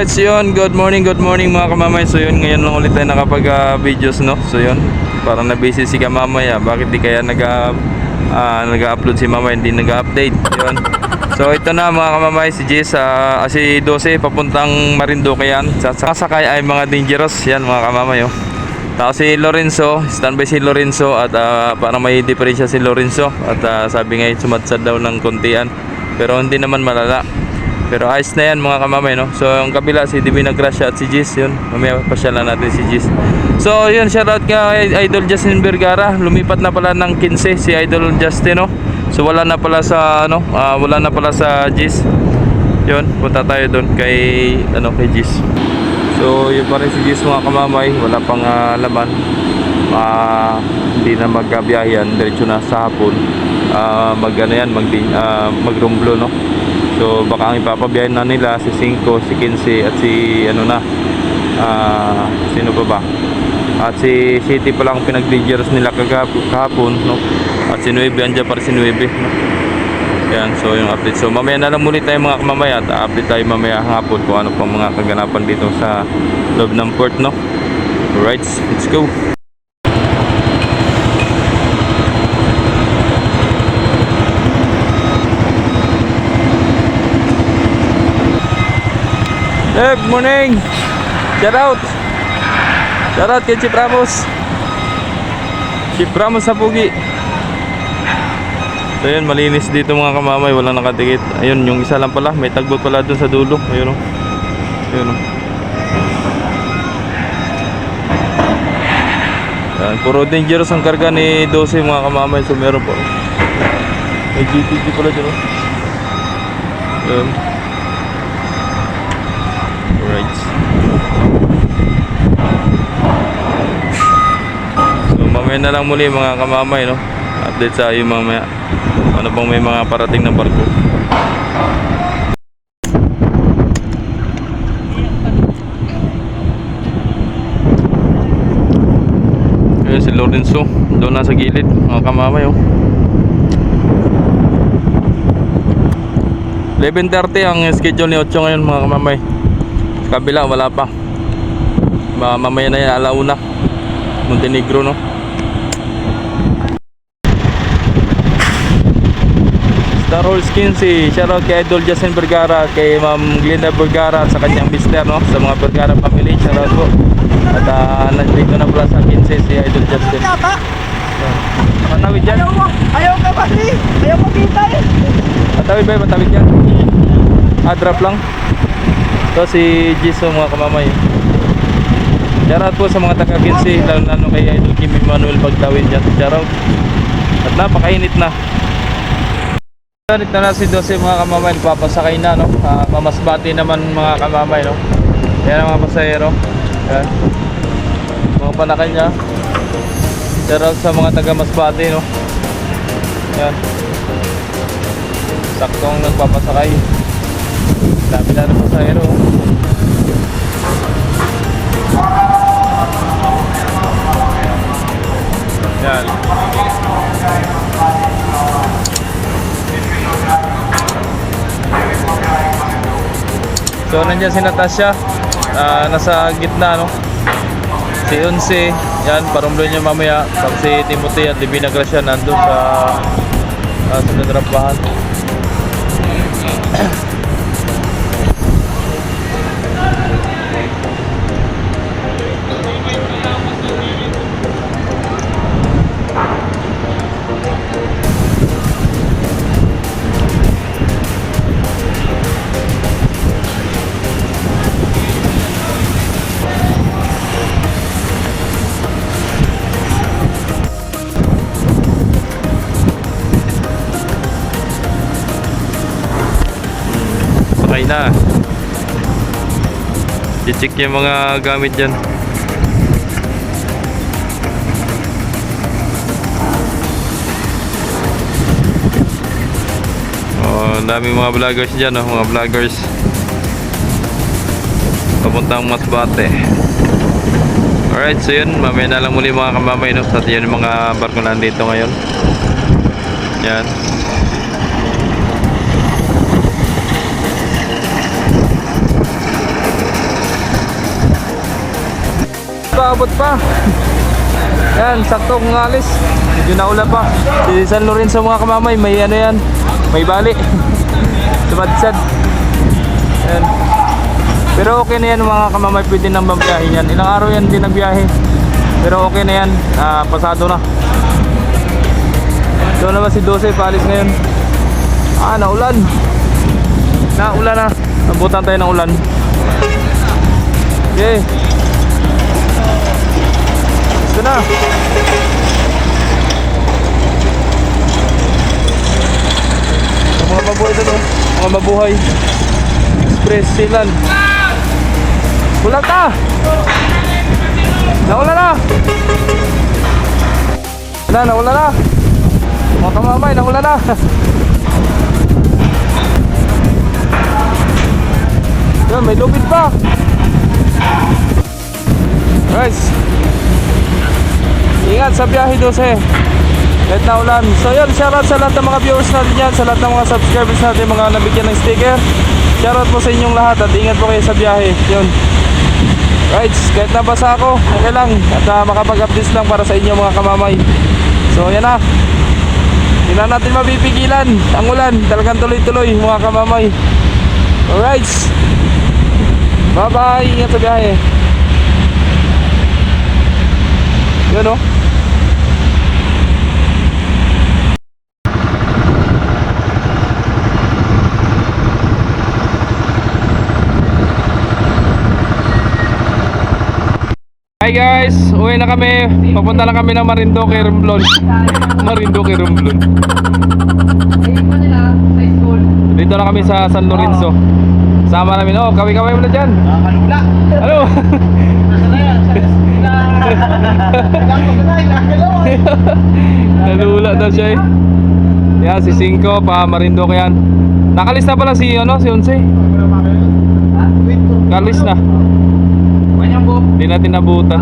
Alright, so yun, good morning mga kamamay. So yun, ngayon lang ulit tayo nakapag-videos, no? So yun, parang na-busy si kamamay, bakit di kaya nag-upload si mamay, hindi nag-update, yun. So ito na mga kamamay, si Jess, si 12 papuntang Marinduque yan. Sasakay ay mga dangerous, yan mga kamamay, oh. Tapos si Lorenzo, standby si Lorenzo at parang may diferensya si Lorenzo at sabi nga sumadsad daw ng kontian, pero hindi naman malala. Pero ayos na yan mga kamamay, no? So yung kabila si Divina Gracia at si Jis, yun. Mamaya pasyalan natin si Jis. So yun, shoutout kay Idol Justin Vergara. Lumipat na pala ng 15 si Idol Justin, no? So wala na pala sa wala na pala sa Jis. Yun, punta tayo doon kay Jis. So yun pa rin si Jis mga kamamay, wala pang laman. Hindi na magbiyahe yan, diretso na sa hapon. Magrumblo, no? So baka ang ipapabiyahin na nila si 5, si 15 at si sino pa ba? At si City pa lang pinag-dangerous nila kahapon, no? At si 9 andyan para si 9, no? Yan, so yung update. So mamaya na lang muli tayo mga kamamaya at update tayo mamaya hapon kung ano pang mga kaganapan dito sa loob ng port, no? Alright, let's go. Good morning! Shout out kay Chief Ramos sa Pugi. So yun, malinis dito mga kamamay, walang nakatikit. Ayun, yung isa lang pala, may tagbot pala dun sa dulo. Ayun o. Yan, puro dangerous ang karga ni 12 mga kamamay. So meron po, may GTG pala dun o. Ayun. Alright. So mamaya na lang muli mga kamamay, no? Update sa iyo mamaya. Ano bang may mga parating na barko. Ayun si Lorenzo, doon na sa gilid mga kamamay, oh. 11:30 ang schedule ni 8 ngayon mga kamamay. Sa kabila wala pa. Mamaya na yan, alauna. Montenegro, no? Star Rolls 15, shoutout kay Idol Justin Vergara, kay Ma'am Glenda Vergara at sa kanyang mister, no? Sa mga Vergara family, shoutout po. At nandito na pala sa 15 si Idol Justin. Matawid dyan? Ayaw ka ba si? Ayaw mo kita eh. Matawid ba? Matawid dyan? Drop lang. Ito si Jiso mga kamamay. Shoutout po sa mga taga-15, lalo kay Idol Kim Emmanuel Pagtawid dyan. Shoutout. At napakainit na. Init na si 12 mga kamamay, papasakay na, no? Mamasbati naman mga kamamay, no? Yan ang mga pasahero. Yan. Mga panakay niya. Shoutout sa mga taga Masbate, no? Yan. Saktong nagpapasakay. Dami na ng pasahero. Yan. So nandiyan si Natasha, nasa gitna, no? Si 11, yan, parumblo niya mamaya. Tapos si Timothy at Divina Gracia nandun sa nadrampahan. Sakay na. I-check yung mga gamit dyan. Oh, daming mga vloggers dyan, oh, mga vloggers papuntang Masbate. Alright, so yun, mamaya na lang muli mga kamamay, no? Sa yun yung mga barko nandito ngayon. Yan. nag-aabot pa. Yan, sakto kung alis. Medyo naulan pa. Si San Lorenzo mga kamamay, may ano yan, may bali. Sumadsad. Yan. Pero okay na yan mga kamamay, pwede nang mabiyahe yan. Ilang araw yan din nagbiyahe. Pero okay na yan, pasado na. Doon naman si 12, paalis ngayon. Naulan. Naulan na. Nabutan tayo ng ulan. Okay. Ito na. Mga mabuhay ito, mga mabuhay. Express silan. Ulan ka! Naulan na! Naulan na! Mga kamamay, naulan na! Yan, may lupit pa! Guys, ingat sa biyahe 12. Kahit na ulan. So yun, shoutout sa lahat ng mga viewers natin yan, sa lahat ng mga subscribers natin, mga nabigyan ng sticker. Shoutout po sa inyong lahat at ingat po kayo sa biyahe. Yun. Right, kahit nabasa ako, okay lang. At makapag-updates lang para sa inyo mga kamamay. So yan na. Hindi na natin mapipigilan ang ulan. Talagang tuloy-tuloy mga kamamay. Alright. Bye-bye. Ingat sa biyahe. Yun o. Hi guys, uwi na kami. Papunta lang kami ng Marinduque, Romblon. Marinduque, Romblon. Dito na kami sa San Lorenzo. Sama namin. Oh, kaway-kaway mo na dyan. Kalula. Ano? Nalula daw siya eh. Yan, si 5 pa Marinduque yan. Nakalis na pala si 11. Kalis na. Hindi natin nabutan.